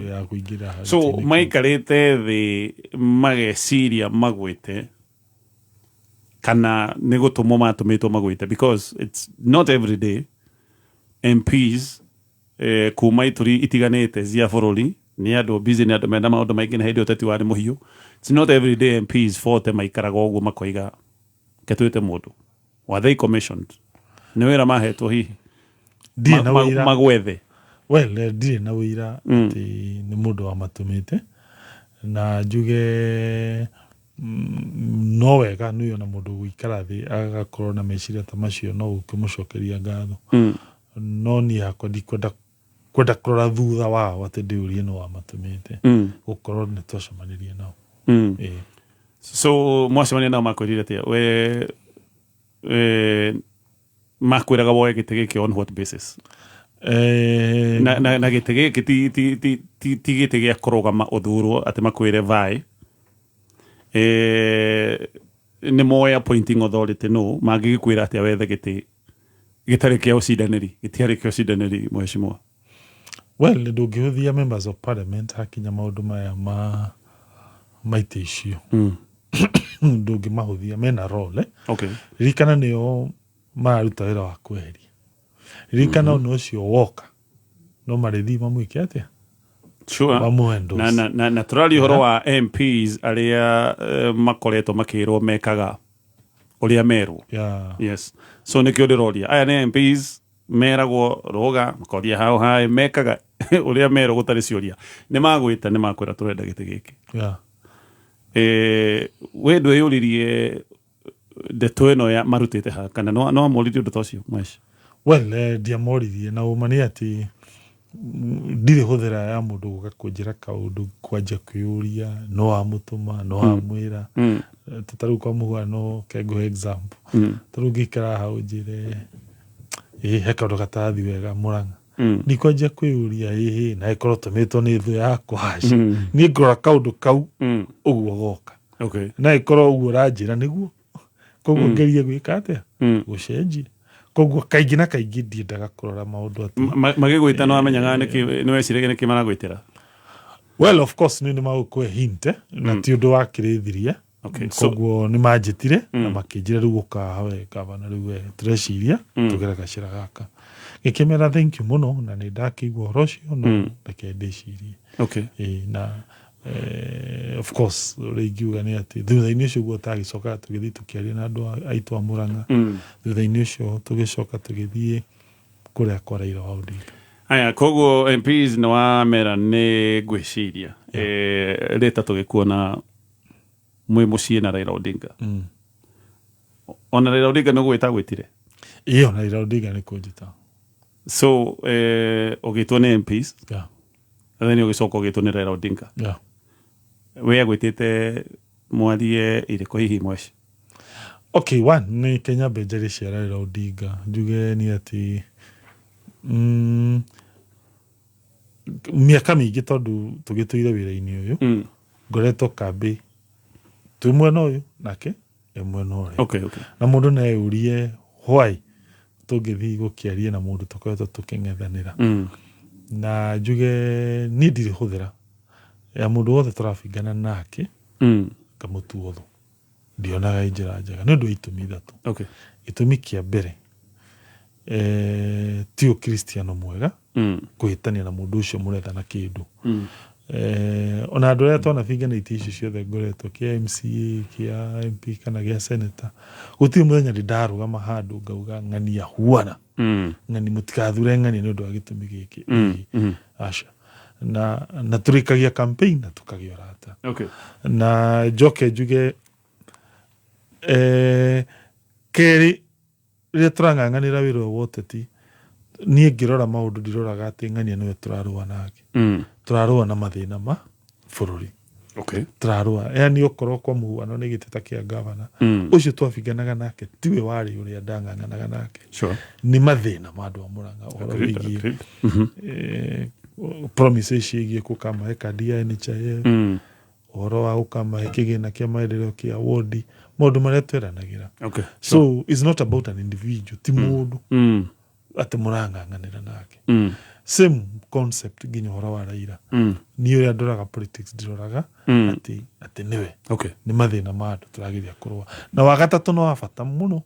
ya kũingĩra. So maikarĩte thĩ mageciria magwĩte kana nĩ gũtũmwo matũmĩtwo magwĩte, because it's not every day MPs kuma ituri itiganĩte cia bũrũri nĩ andũ busy, nĩ andũ mena maũndũ maingĩ na hĩndĩ ũteti warĩ mũhiũ. It's not every day MPs 40 maikaraga ũguo makoiga ketwĩte mũndũ. Were they commissioned? Nĩ wĩra mahetwo hihi magwethe? Well, ndirĩ na wĩira atĩ nĩ mũndũ wamatũmĩte, na njuge no wega nĩ ona mũndũ gũikara thĩ agakorwo na meciria ta macio no ũkĩmũcokeria ngatho. No niĩ hakwa ndikwenda kũrora thutha wao atĩ ndĩũrie nĩ wamatũmĩte, gũkorwo nĩ twacemanirie nao. So mwacemania nao makwĩrire atĩa? Makwĩraga woe gĩtĩ gĩkĩ on what basis? Na gĩtĩ gĩkĩ ti gĩtĩ gĩa kũrũgama ũthurwo atĩ makwĩre vai. Nĩ moya appointing authority no mangĩgĩkwĩra atĩ wethe gĩtĩ gĩtarĩ kĩa ũcindanĩri, gĩtiarĩ kĩa ũcindanĩri mheshimiwa. Well, ndũngĩhũthia members of parliament hakinya maũndũ maya maitĩ icio. Ndũngĩmahũthia, mena role. Okay. Ririkana nĩo mararuta wĩra wa kweheria. Ririkana ũndũ ũcio woka no marĩthi mamwĩke atĩa? Sure. Na tũrari ũhoro wa MPs arĩa makoretwo makĩrwo mekaga ũrĩa merwo. Yes. So nĩkĩo ndĩroria aya nĩ MPs meragwo roga makoria hao hae mekaga ũrĩa merwo gũtarĩ ciũria. Nĩ magwĩta nĩ makwĩra tũrenda gĩtĩ gĩkĩ. We ndwĩyũririe ndeto ĩno ya marutĩte ha kana no amũririe ũndũ ta ũcio mwesh? Well, ndiamoririe na ũma nĩ atĩ ndirĩ hũthĩra ya mũndũ gũka kũnjĩra kaũndũ kwanja kwĩyũria no amũtũma no amwĩra. Tũtarũ kwa mũhano kengũhe example. Tũrũ ngĩikara hau njĩre he kaũndũ gatathi wega Mũrang'a. Ndikwanja kwĩyũria na ĩkorwo tũmĩtwo nĩ thũ yakwa haca. Niĩ ngora kaũndũ kau ũguo goka. Na ĩkorwo ũguo ũranjĩra nĩguo. Koguo ngerie gwĩka atĩa? Gũcenjia. Koguo kaingĩ na kaingĩ ndiendaga kũrora maũndũ atĩ magĩgwĩta no amenyaga nĩ weciragia nĩkĩ maragwĩtĩra. Well, of course nĩ magũkũhe hint na ti ũndũ wa kĩrĩthiria. Koguo nĩ manjĩtire na makĩnjĩra rĩu ũkaga hawe gavana rĩu tũreciria tũgera gacĩra gaka. Gĩkĩmera thank you mũno na nĩ ndakĩigua ũhoro ũcio no reke ndĩcirie. Na of course ũrĩa ingiuga nĩ atĩ thutha-inĩ ũcio guo tagĩcoka tũgĩthiĩ tũkĩaria na andũ aitũ a Mũrang'a. Thutha-inĩ ũcio tũgĩcoka tũgĩthiĩ kũrĩa kwa Raila wa Odinga. Aya, koguo MPs nĩ wamera nĩ ngwĩciria rĩta tũgĩkuona mwĩ mũciĩ na Raila Odinga. Ona Raila Odinga nĩ gwĩta gwĩtire? Iyo na Raila Odinga nĩ kũnjĩta. So ũgĩtwo nĩ MPs then ũgĩcoka ũgĩtwo nĩ Raila Odinga. We agwĩtĩte mwarie irĩkũ hihi mweci? Okay, one nĩ Kenya benjeri cia Raila Odinga. Njuge nĩ atĩ mĩaka mĩingĩ tondũ tũgĩtũire wĩra-inĩ ũyũ ngoretwo kambĩ twĩ mwena ũyũ nake mwena ũrĩa. Na mũndũ no eyũrie why tũngĩthiĩ gũkĩaria na mũndũ tũkoretwo tũkĩng'ethanĩra. Na njuge niĩ ndirĩ hũthĩra ya mũndũ wothe tũrabingana nake ngamũtua ũthũ. Ndionaga njĩra njega nĩ ũndũ wa itũmi ithatũ. Gĩtũmi kĩa mbere ti ũkristiano mwega kũhĩtania na mũndũ ũcio mũrethana kĩndũ. Ona andũ arĩa twanabinganĩtie icio ciothe ngoretwo kĩa MCA kĩa MP kana gĩa senator gũtirĩ mũthenya ndĩ ndarũgama handũ ngauga ng'ania huana ng'ani mutikathure ng'ani nĩ ũndũ wa gĩtũmi gĩkĩ aca na tũrĩkagia campaign na tũkagĩa ũrata na njoke njuge kerĩ rĩrĩa tũrang'ang'anĩra wĩra wa ũteti niĩ ngĩrora maũndũ ndiroraga atĩ ng'ania nĩwe tũrarũa nake tũrarũa na mathĩna ma bũrũri tũrarũa yani okorwo kwa mũhuano nĩ gĩtĩ ta kĩa gavana ũcio twabinganaga nake tiwe warĩ ũrĩa ndang'ang'anaga nake nĩ mathĩna ma andũ a Mũrang'a ũhoro wĩgiĩ promises ciĩgiĩ gũkamahe kandi ya NHIF ũhoro wa gũkamahe kĩgĩna kĩa maendeleo kĩa wodi maũndũ marĩa tweranagĩra so it's not about an individual ti mũndũ atĩ mũrang'ang'anĩra nake same concept nginya ũhoro wa Raila niĩ ũrĩa ndoraga politics ndiroraga atĩ nĩwe nĩ mathĩna ma andũ tũrageria kũrũa na wagatatũ no wa bata mũno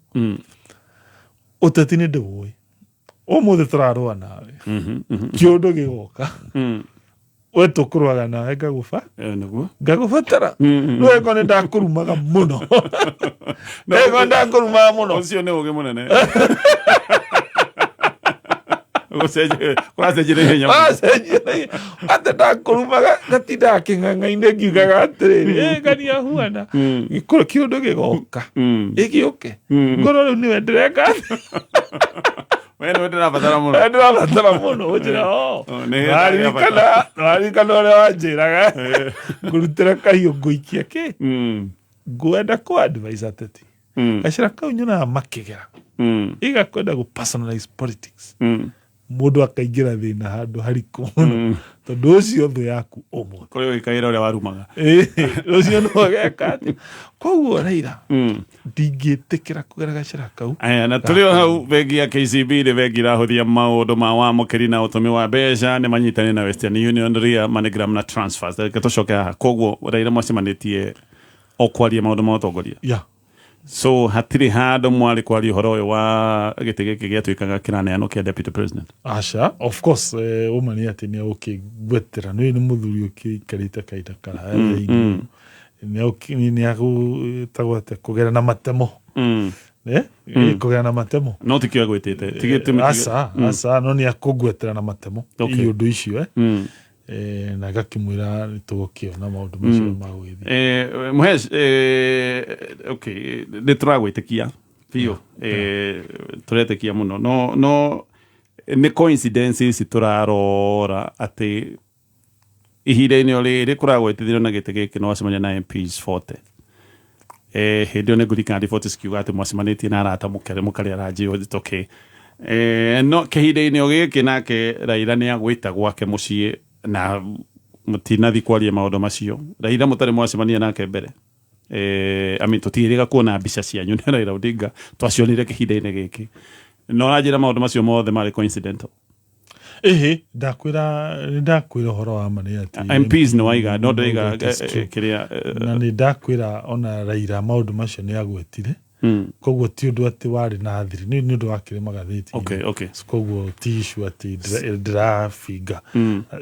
ũteti nĩ ndĩũĩ ũmũthĩ tũrarũa nawe kĩũndũ gĩgoka we tũkũrũaga nawe ngagũbatara rwego nĩ ndakũrumaga mũno ũcio nĩ ũgĩ mũnene atĩ ndakũrumaga gatindaga kĩng'ang'ainĩ ngiugaga atĩrĩrĩ ngania huana kĩũndũ gĩgoka ĩgĩũke ngoro rĩu nĩwe ndĩreka ndĩrabatara mũno ũnjĩra warikana ũrĩa wanjĩraga ngũrutĩra kahiũ ngũikia kĩ ngwenda kũ-advise ateti gacĩra kau nyonaga makĩgera igakwenda gũ-personalize politics mũndũ akaingĩra thĩna handũ hariku mũno tondũ ũcio thũ yaku ũmwe kũrĩ ũgĩkaĩra ũrĩa warumaga ũcio nĩ ũgeka atĩ koguo Raila ndingĩtĩkĩra kũgera gacĩra kau na tũrĩ o hau bengi ya KCB nĩ bengi irahũthia maũndũ ma wamũkĩri na ũtũmi wa mbeca nĩ manyitanĩire na Western Union ria MoneyGram na transfers reke tũcoke haha koguo Raila mwacemanĩtie o kwaria maũndũ ma ũtongoria so hatirĩ handũ mwarĩ kwaria ũhoro ũyũ wa gĩtĩ gĩkĩ gĩatuĩkaga kĩraneanwo kĩa deputy president aca of course ũma nĩ atĩ nĩ ũkĩgwetera nĩ mũthuri ũkĩikarĩte kahinda karaya nĩ agũtagwo atĩ kũgera na matemo kũgera na matemo no tikĩo agwĩtĩte aca no nĩ akũgwetera na matemo iũndũ icio na gakimwira nitugũkiona maundu macio ma gwĩthia Muhesh nĩ tũragwĩtĩkia biũ tũretĩkia mũno no nĩ coincidences tũrarora atĩ ihinda-inĩ o rĩrĩ kũragwĩtithio na gĩtĩ gĩkĩ no wacemania na MPs 40 hĩndĩ ĩyo nĩ ngurikana riboti cikiuga atĩ mwacemanĩtie na arata mũkarĩ aranjĩo thitũkĩ no kĩhinda-inĩ o gĩkĩ nake Raila nĩ agwĩta gwake mũciĩ na mũtinathi kwaria maũndũ macio Raila mũtarĩ mwacemania nake mbere tũtigĩrĩga kuona mbica cianyu nĩ Raila Odinga twacionire kĩhinda-inĩ gĩkĩ no ranjĩra maũndũ macio mothe marĩ coincidental ndakwĩra ũhoro wa ma nĩ atĩ MPs nĩ waiga no ndaiga kĩrĩa na nĩ ndakwĩra ona Raila maũndũ macio nĩ agwetire koguo ti ũndũ atĩ warĩ na thiri nĩ ũndũ wa kĩrĩ magathĩti koguo ti issue atĩ ndĩrabinga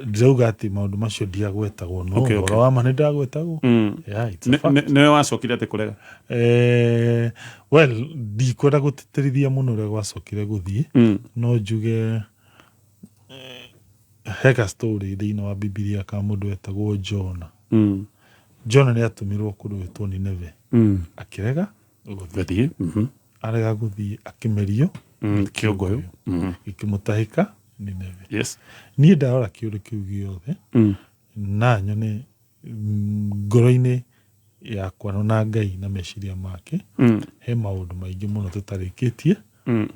ndĩrauga atĩ maũndũ macio ndiagwetagwo no ũhoro wa ma nĩ ndagwetagwo nĩwe wacokire atĩ kũrega well ndikwenda gũtĩtĩrithia mũno ũrĩa gwacokire gũthiĩ no njuge heka story thĩinĩ wa Bibilia ka mũndũ wetagwo Jona nĩ atũmirwo kũndũ wetwo Nineve akĩrega gũthiĩ arega gũthiĩ akĩmerio kĩongoyo gĩkĩmũtahĩka Nineve niĩ ndarora kĩũndũ kĩu gĩothe na nyone ngoro-inĩ yakwa na Ngai na meciria make he maũndũ maingĩ mũno tũtarĩkĩtie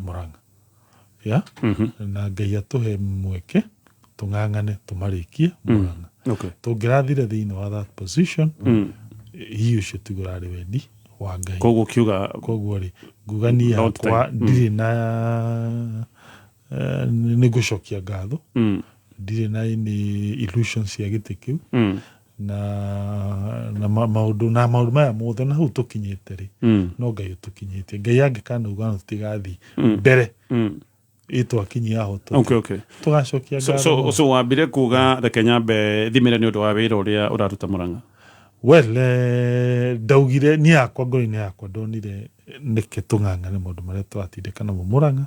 Mũrang'a na Ngai atũhe mweke tũng'ang'ane tũmarĩkie Mũrang'a tũngĩrathire thĩinĩ wa that position hiĩ ũcio tugũrarĩ wendi wa Ngai koguo kiuga koguo rĩ nguga niĩ hakwa ndirĩ na nĩ ngũcokia ngatho ndirĩ na illusions cia gĩtĩ kĩu na maũndũ maya mothe na hau tũkinyĩte rĩ no Ngai ũtũkinyĩtie Ngai angĩkanauga tũtigathiĩ mbere itwakinyia ho tũgacokia ngatho so wambire kuga reke nyambe thimĩre nĩ ũndũ wa wĩra ũrĩa ũraruta Mũrang'a ndaugire niĩ yakwa ngoro-inĩ yakwa ndonire nĩke tũng'ang'ane maũndũ marĩa tũratindĩka namo Mũrang'a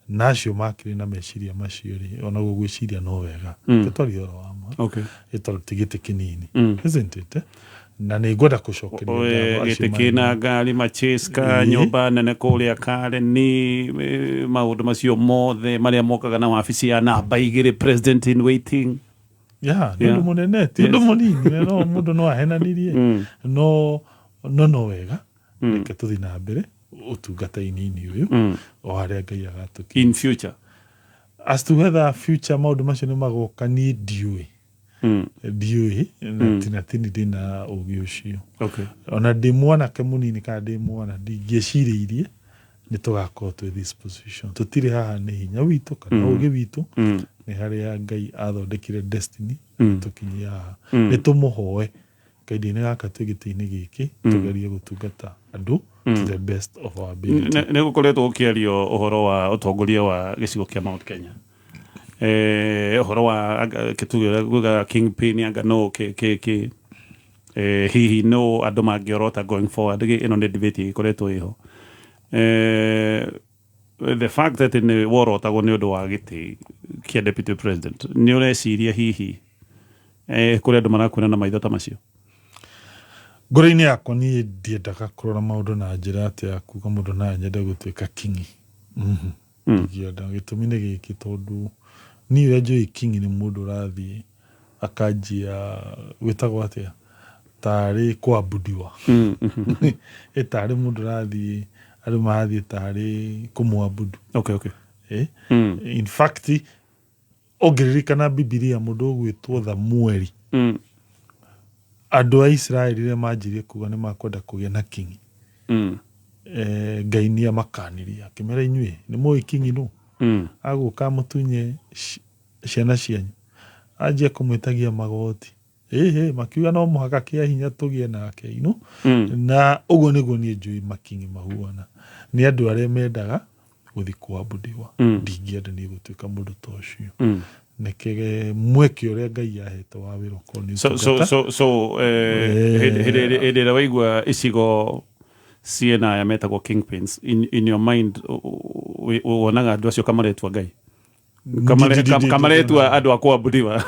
nacio makiri na meciria macio ri ona gugwiciria no wega tutari oro wama itoro tigite kinini isn't it na nä ngwenda kå cokeria gä tä kä na ngari macheska nyåmba nene kå rä a kareni maå ndå macio mothe marä a mokaga na wabici ya namba igä rä president in waiting nä å ndå må nene ti å ndå må nini no må ndå no ahenanirie no wega reke tå thiä na mbere å tungata-inini å yå o harä a ngai agatå in future as to whether future maå ndå macio nä magoka niä ndiå ndiå na tini ndä na å gä å cio ona ndä mwanake må nini kana ndä mwana ndingä cirä irie nä tå gakorwo twä this position tå tirä haha nä hinya witå kana å gä witå nä harä a ngai athondekire destiny tå kinyia haha nä tå må hoe kaindä-inä gaka twä gä tä-inä gä kä tå gerie gå tungata andå to the best of our ability nä gå koretwo gå kä ario å horo wa å tongoria wa gä cigo kä a Mount Kenya å horo wa kä tuga kingpin anga no hihi no andå mangä orota going forward ä no nä debate ä koretwo ä ho the fact that nä worotagwo nä å ndå wa gä tä kä a deputy president nä å reciria hihi kå rä andå marakwä na maitho ta macio ngoro-inä yakwa niä ndiendaga kå rora maå ndå na njä ra atä ya kuga må ndå nae nyende gå tuä ka kingi ndienda gä tå mi nä gä kä tondå niä å rä a njå kingi nä må ndå rathiä akanjia gwä tagwo atä a tarä kwambudiwa tarä må ndå rathiä andå marathiä tarä kå mwambudu in fact å ngä ririkana bibilia må ndå å gwä two Thamweli andå a Israeli rä manjirie kuga nä makwenda kå gä a na kingi ngai nä amakanirie akä mera inyuä nä må kingi no agå ka må tunye ciana cianyu anjia kå mwä tagia magoti makiuga no må haka kä a hinya tå gä e nake ino na å guo nä guo niä njå makingi mahuana nä andå arä a mendaga gå thiä kwambudiwa ndingäenda niä gå tuä ka må ndå ta å cio nekege mweke å rä a ngai ahete wa wä ra hä ndä ä rä a waigua icigo ciena aya metagwo kingpins in your mind wonaga andå acio kamaretwa ngai kamaretwa andå a kwambudiwa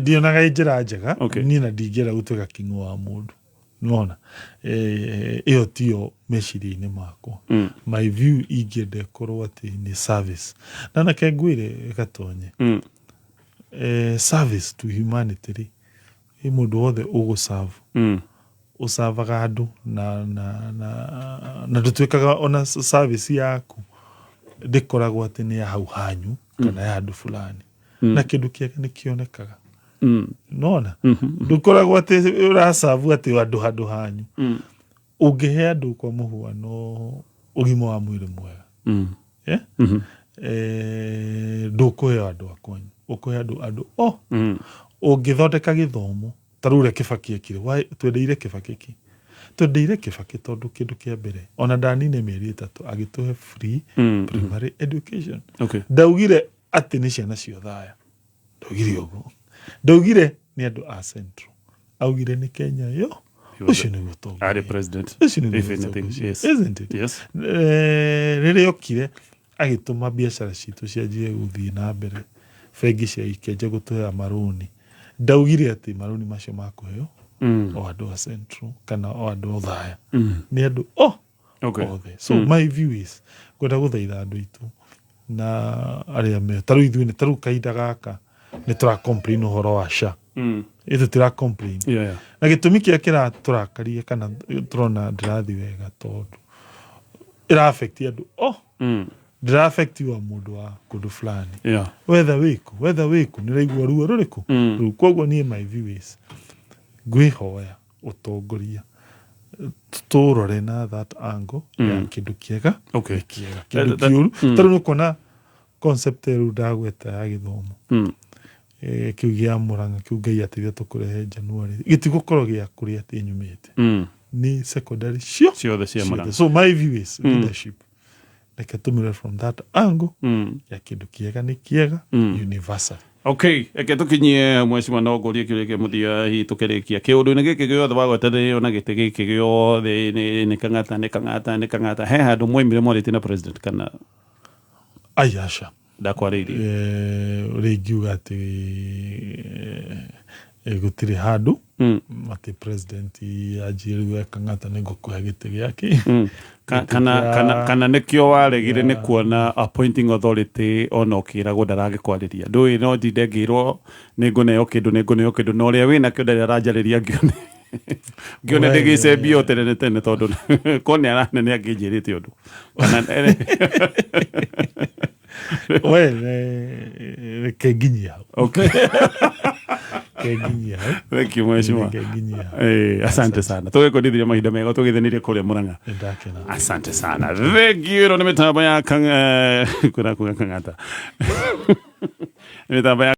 ndionaga ä njä ra njega niä na ndingä ra gå tuä ka kingi wa må ndå nona ä yo tio meciria-inä makwa my view ingĩenda ĩkorwo atä nĩ service na nake ngwĩre gatonye service to humanity rĩ ĩ mũndũ wothe ũgũserve ũsavaga andũ na ndũtuĩkaga ona service yaku ndĩkoragwo atĩ nĩ ya hau hanyu kana ya andũ fulani na kĩndũ kĩega nĩ kĩonekaga nona ndũkoragwo atĩ ũrasavu atĩ andũ handũ hanyu ũngĩhe andũ kwa mũhuano ũgima wa mwĩrĩ mwega ndũkũhe andũ akwanyu ũkũhe andũ ũngĩthondeka gĩthomo tarĩu ũrĩa Kĩbakĩ ekire twendeire Kĩbakĩ ki twendeire Kĩbakĩ tondũ kĩndũ kĩa mbere ona ndanine mĩeri 3 agĩtũhe free primary education ndaugire atĩ nĩ ciana cio thaya ndaugire ũguo ndaugire nĩ andũ a Central augire nĩ Kenya yo ũcio nĩguo tũngĩ president rĩrĩa okire agĩtũma biacara citũ cianjie gũthiĩ na mbere bengi cia ikenja gũtũhe marũni ndaugire atĩ marũni macio makũheo o andũ a Central kana o andũ thaya nĩ andũ othe so my view is ngwenda gũthaitha andũ aitũ na arĩa me tarĩu ithuĩ tarĩu kahinda gaka nĩ tũra complain ũhoro wa SHA ĩtũ tũra complain na gĩtũmi kĩrĩa kĩratũrakaria kana tũrona ndĩrathiĩ wega tondũ ĩra affect andũ ndĩra affect wa mũndũ wa kũndũ fulani whether wĩkũ nĩ raigua ruo rũrĩkũ rĩu koguo niĩ my view is ngwĩhoya ũtongoria tũrore na that angle ya kĩndũ kĩega kĩndũ kĩũru tarĩu nĩ ũkuona concept rĩu ndagweta ya gĩthomo kĩu gĩa Mũrang'a kĩu Ngai ateithia tũkũrehe January gĩtigũkorwo gĩa kũrĩa atĩ nyumĩte nĩ secondary ciothe cia Mũrang'a so my view is leadership reke tũmĩre from that angle ya kĩndũ kĩega nĩ kĩega universal eke tũkinyie mheshimiwa no ngũrie kĩũria kĩa mũthia hihi tũkĩrĩkia kĩũndũ-inĩ gĩkĩ gĩothe wagwetanĩrio na gĩtĩ gĩkĩ gĩothe nĩ Kang'ata he handũ mwaumire mwarĩtie na president kana Ayasha. Ndakwarĩirie. Ũrĩngiuga atĩ gũtirĩ handũ atĩ president anjĩrĩu Kang'ata nĩ ngũkũhe gĩtĩ gĩake. Kana nĩkĩo waregire nĩ kuona appointing authority ona ũkĩragwo ndaragĩkwarĩria. Ndũĩ no ndinde ngĩrwo nĩ ngũneo kĩndũ na ũrĩa wĩna kĩo ndarĩ aranjarĩria ngĩone ndĩgĩcembio tene tondũ kone aranene angĩnjĩrĩte ũndũ. Kenginyia hau. Okay. Kenginyia hau. Thank you mheshimiwa. Asante sana. Tũgĩkũndithĩria mahinda mega tũgĩthenĩrie kũrĩa Mũrang'a. Asante sana. Thank you. Ĩno nĩ mĩtambo ya Kang'ata. Mĩtambo ya